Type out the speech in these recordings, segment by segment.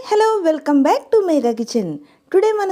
Hello welcome back to Megha kitchen. Today మన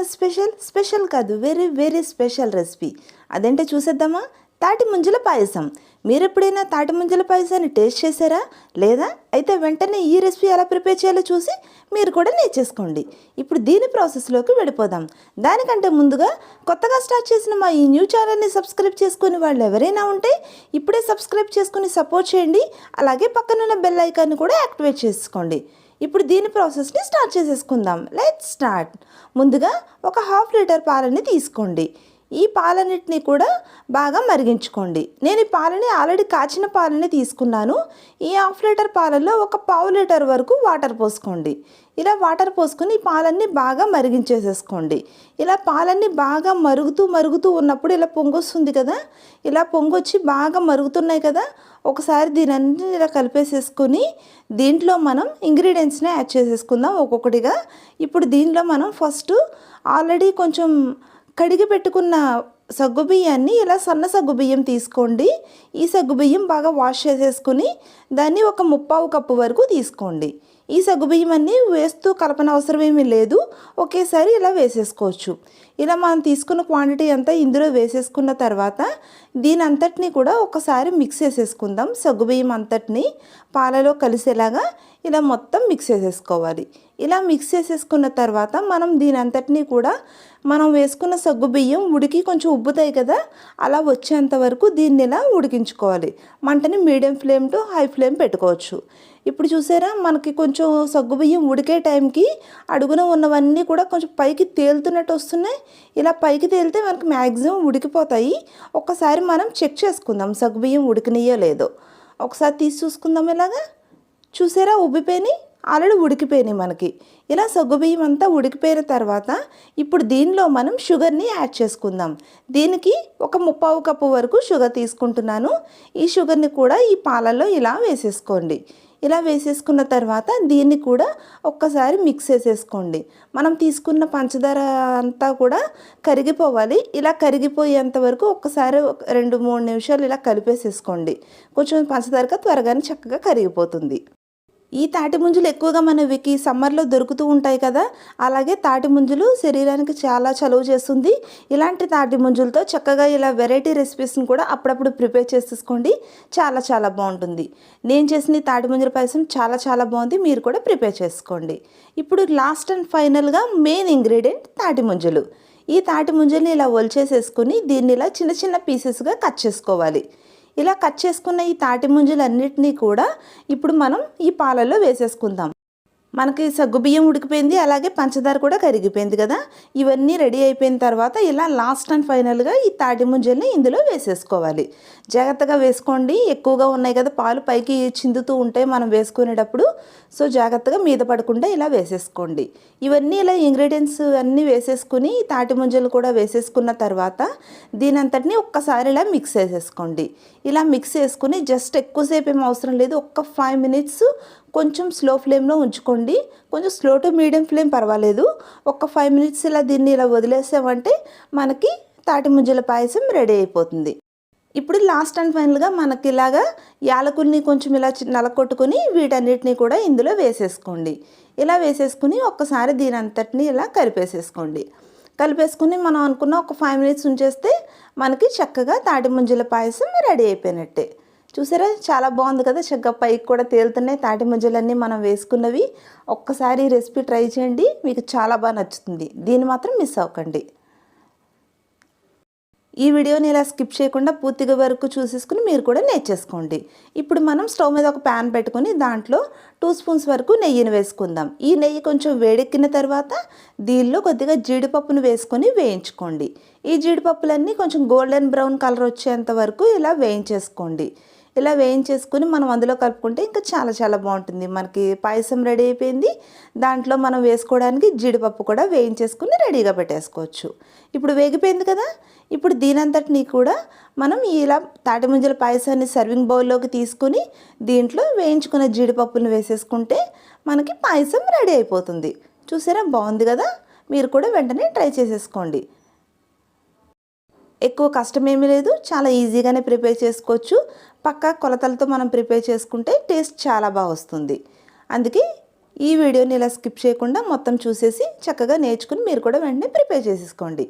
special కాదు, very special recipe. అదేంటో చూసేద్దామా? తాటి ముంజల పాయసం. మీరు ఎప్పుడైనా తాటి ముంజల పాయసాన్ని టేస్ట్ చేశారా? లేదా? అయితే వెంటనే ఈ రెసిపీ ఎలా ప్రిపేర్ చేయాలో చూసి మీరు కూడా నేర్చేసుకోండి. ఇప్పుడు దీని ప్రాసెస్లోకి వెళ్ళిపోదాం. దానికంటే ముందుగా కొత్తగా స్టార్ట్ చేసిన మా ఈ న్యూ ఛానల్ని సబ్స్క్రైబ్ చేసుకుని వాళ్ళు ఎవరైనా ఉంటే ఇప్పుడే సబ్స్క్రైబ్ చేసుకుని సపోర్ట్ చేయండి. అలాగే పక్కనున్న బెల్ ఐకాన్ని కూడా యాక్టివేట్ చేసుకోండి. ఇప్పుడు దీని ప్రాసెస్ని స్టార్ట్ చేసేసుకుందాం. Let's start. ముందుగా ఒక 1/2 లీటర్ పాలని తీసుకోండి. ఈ పాలన్నిటిని కూడా బాగా మరిగించుకోండి. నేను ఈ పాలని ఆల్రెడీ కాచిన పాలని తీసుకున్నాను. ఈ 1/2 లీటర్ పాలల్లో ఒక 1/4 లీటర్ వరకు వాటర్ పోసుకోండి. ఇలా వాటర్ పోసుకొని ఈ పాలన్నీ బాగా మరిగించేసేసుకోండి. ఇలా పాలన్నీ బాగా మరుగుతూ ఉన్నప్పుడు ఇలా పొంగొస్తుంది కదా, ఇలా పొంగొచ్చి బాగా మరుగుతున్నాయి కదా, ఒకసారి దీనన్నీ ఇలా కలిపేసేసుకొని దీంట్లో మనం ఇంగ్రీడియంట్స్ని యాడ్ చేసేసుకుందాం ఒక్కొక్కటిగా. ఇప్పుడు దీంట్లో మనం ఫస్ట్ ఆల్రెడీ కొంచెం కడిగి పెట్టుకున్న సగ్గుబియ్యాన్ని ఇలా సన్న సగ్గుబియ్యం తీసుకోండి. ఈ సగ్గుబియ్యం బాగా వాష్ చేసేసుకుని దాన్ని ఒక 1/4 కప్పు వరకు తీసుకోండి. ఈ సగ్గుబియ్యం అన్నీ వేస్తూ కలపన అవసరం ఏమీ లేదు, ఒకేసారి ఇలా వేసేసుకోవచ్చు. ఇలా మనం తీసుకున్న క్వాంటిటీ అంతా ఇందులో వేసేసుకున్న తర్వాత దీని అంతటినీ కూడా ఒకసారి మిక్స్ చేసేసుకుందాం. సగ్గుబియ్యం అంతటినీ పాలలో కలిసేలాగా ఇలా మొత్తం మిక్స్ చేసేసుకోవాలి. ఇలా మిక్స్ చేసేసుకున్న తర్వాత మనం దీని అంతటినీ కూడా మనం వేసుకున్న సగ్గుబియ్యం ఉడికి కొంచెం ఉబ్బుతాయి కదా, అలా వచ్చేంత వరకు దీన్ని ఇలా ఉడికించుకోవాలి. మంటని medium flame to high flame పెట్టుకోవచ్చు. ఇప్పుడు చూసారా, మనకి కొంచెం సగ్గుబియ్యం ఉడికే టైంకి అడుగున ఉన్నవన్నీ కూడా కొంచెం పైకి తేలుతున్నట్టు వస్తున్నాయి. ఇలా పైకి తేలితే మనకి మ్యాక్సిమం ఉడికిపోతాయి. ఒక్కసారి మనం చెక్ చేసుకుందాం సగ్గుబియ్యం ఉడికినాయో లేదో. ఒకసారి తీసి చూసుకుందాం. ఇలాగా చూసారా, ఉబ్బిపోయినాయి, ఆల్రెడీ ఉడికిపోయినాయి మనకి. ఇలా సగ్గుబియ్యం అంతా ఉడికిపోయిన తర్వాత ఇప్పుడు దీనిలో మనం షుగర్ని యాడ్ చేసుకుందాం. దీనికి ఒక 1/4 కప్పు వరకు షుగర్ తీసుకుంటున్నాను. ఈ షుగర్ని కూడా ఈ పాలల్లో ఇలా వేసేసుకోండి. ఇలా వేసేసుకున్న తర్వాత దీన్ని కూడా ఒక్కసారి మిక్స్ చేసేసుకోండి. మనం తీసుకున్న పంచదార అంతా కూడా కరిగిపోవాలి. ఇలా కరిగిపోయేంత వరకు ఒక్కసారి 2-3 నిమిషాలు ఇలా కలిపేసేసుకోండి. కొంచెం పంచదారగా త్వరగానే చక్కగా కరిగిపోతుంది. ఈ తాటి ముంజలు ఎక్కువగా మనకి సమ్మర్లో దొరుకుతూ ఉంటాయి కదా, అలాగే తాటి ముంజలు శరీరానికి చాలా చలువ చేస్తుంది. ఇలాంటి తాటి ముంజలతో చక్కగా ఇలా వెరైటీ రెసిపీస్ని కూడా అప్పుడప్పుడు ప్రిపేర్ చేసేసుకోండి. చాలా బాగుంటుంది. నేను చేసిన తాటి ముంజల పాయసం చాలా బాగుంది. మీరు కూడా ప్రిపేర్ చేసుకోండి. ఇప్పుడు లాస్ట్ అండ్ ఫైనల్గా మెయిన్ ఇంగ్రీడియంట్ తాటి ముంజలు. ఈ తాటి ముంజల్ని ఇలా ఒలిచేసేసుకుని దీన్ని ఇలా చిన్న పీసెస్గా కట్ చేసుకోవాలి. ఇలా కట్ చేసుకున్న ఈ తాటి ముంజలన్నిటినీ కూడా ఇప్పుడు మనం ఈ పాలల్లో వేసేసుకుందాం. మనకి సగ్గుబియ్యం ఉడికిపోయింది, అలాగే పంచదార కూడా కరిగిపోయింది కదా. ఇవన్నీ రెడీ అయిపోయిన తర్వాత ఇలా లాస్ట్ అండ్ ఫైనల్గా ఈ తాటి ముంజల్ని ఇందులో వేసేసుకోవాలి. జాగ్రత్తగా వేసుకోండి, ఎక్కువగా ఉన్నాయి కదా, పాలు పైకి చిందుతూ ఉంటాయి మనం వేసుకునేటప్పుడు. సో జాగ్రత్తగా మీద పడకుండా ఇలా వేసేసుకోండి. ఇవన్నీ ఇలా ఇంగ్రీడియంట్స్ అన్నీ వేసేసుకుని తాటి ముంజలు కూడా వేసేసుకున్న తర్వాత దీని అంతటిని ఒక్కసారి ఇలా మిక్స్ చేసేసుకోండి. ఇలా మిక్స్ చేసుకుని జస్ట్ ఎక్కువసేపు ఏం అవసరం లేదు, ఒక్క 5 మినిట్స్ కొంచెం స్లో ఫ్లేమ్లో ఉంచుకోండి. కొంచెం స్లో టు మీడియం ఫ్లేమ్ పర్వాలేదు. ఒక్క 5 మినిట్స్ ఇలా దీన్ని ఇలా వదిలేసామంటే మనకి తాటి ముంజల పాయసం రెడీ అయిపోతుంది. ఇప్పుడు లాస్ట్ అండ్ ఫైనల్గా మనకి ఇలాగా యాలకుల్ని కొంచెం ఇలా నలకొట్టుకొని వీటన్నిటిని కూడా ఇందులో వేసేసుకోండి. ఇలా వేసేసుకుని ఒక్కసారి దీని అంతటిని ఇలా కలిపేసుకుని మనం అనుకున్న ఒక 5 మినిట్స్ ఉంచేస్తే మనకి చక్కగా తాటి ముంజల పాయసం రెడీ అయిపోయినట్టే. చూసారా, చాలా బాగుంది కదా, చక్కగా పైకి కూడా తేలుతున్నాయి తాటి ముంజలన్నీ మనం వేసుకున్నవి. ఒక్కసారి ఈ రెసిపీ ట్రై చేయండి, మీకు చాలా బాగా నచ్చుతుంది. దీన్ని మాత్రం మిస్ అవ్వకండి. ఈ వీడియోని ఇలా స్కిప్ చేయకుండా పూర్తిగా వరకు చూసేసుకుని మీరు కూడా నేర్చేసుకోండి. ఇప్పుడు మనం స్టవ్ మీద ఒక ప్యాన్ పెట్టుకుని దాంట్లో 2 స్పూన్స్ వరకు నెయ్యిని వేసుకుందాం. ఈ నెయ్యి కొంచెం వేడెక్కిన తర్వాత దీనిలో కొద్దిగా జీడిపప్పును వేసుకొని వేయించుకోండి. ఈ జీడిపప్పులన్నీ కొంచెం గోల్డెన్ బ్రౌన్ కలర్ వచ్చేంత వరకు ఇలా వేయించేసుకోండి. ఇలా వేయించేసుకుని మనం అందులో కలుపుకుంటే ఇంకా చాలా బాగుంటుంది. మనకి పాయసం రెడీ అయిపోయింది. దాంట్లో మనం వేసుకోవడానికి జీడిపప్పు కూడా వేయించేసుకుని రెడీగా పెట్టేసుకోవచ్చు. ఇప్పుడు వేగిపోయింది కదా, ఇప్పుడు దీనంతటినీ కూడా మనం ఇలా తాటి ముంజల పాయసాన్ని సర్వింగ్ బౌల్లోకి తీసుకుని దీంట్లో వేయించుకున్న జీడిపప్పును వేసేసుకుంటే మనకి పాయసం రెడీ అయిపోతుంది. చూసారా, బాగుంది కదా, మీరు కూడా వెంటనే ట్రై చేసేసుకోండి. ఎక్కువ కష్టమేమీ లేదు, చాలా ఈజీగానే ప్రిపేర్ చేసుకోవచ్చు. పక్కా కొలతలతో మనం ప్రిపేర్ చేసుకుంటే టేస్ట్ చాలా బాగా వస్తుంది. అందుకే ఈ వీడియోని ఇలా స్కిప్ చేయకుండా మొత్తం చూసేసి చక్కగా నేర్చుకుని మీరు కూడా వెంటనే ప్రిపేర్ చేసేసుకోండి.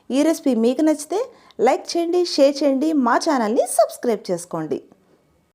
ఈ రెసిపీ మీకు నచ్చితే లైక్ చేయండి, షేర్ చేయండి, మా ఛానల్ని సబ్స్క్రైబ్ చేసుకోండి.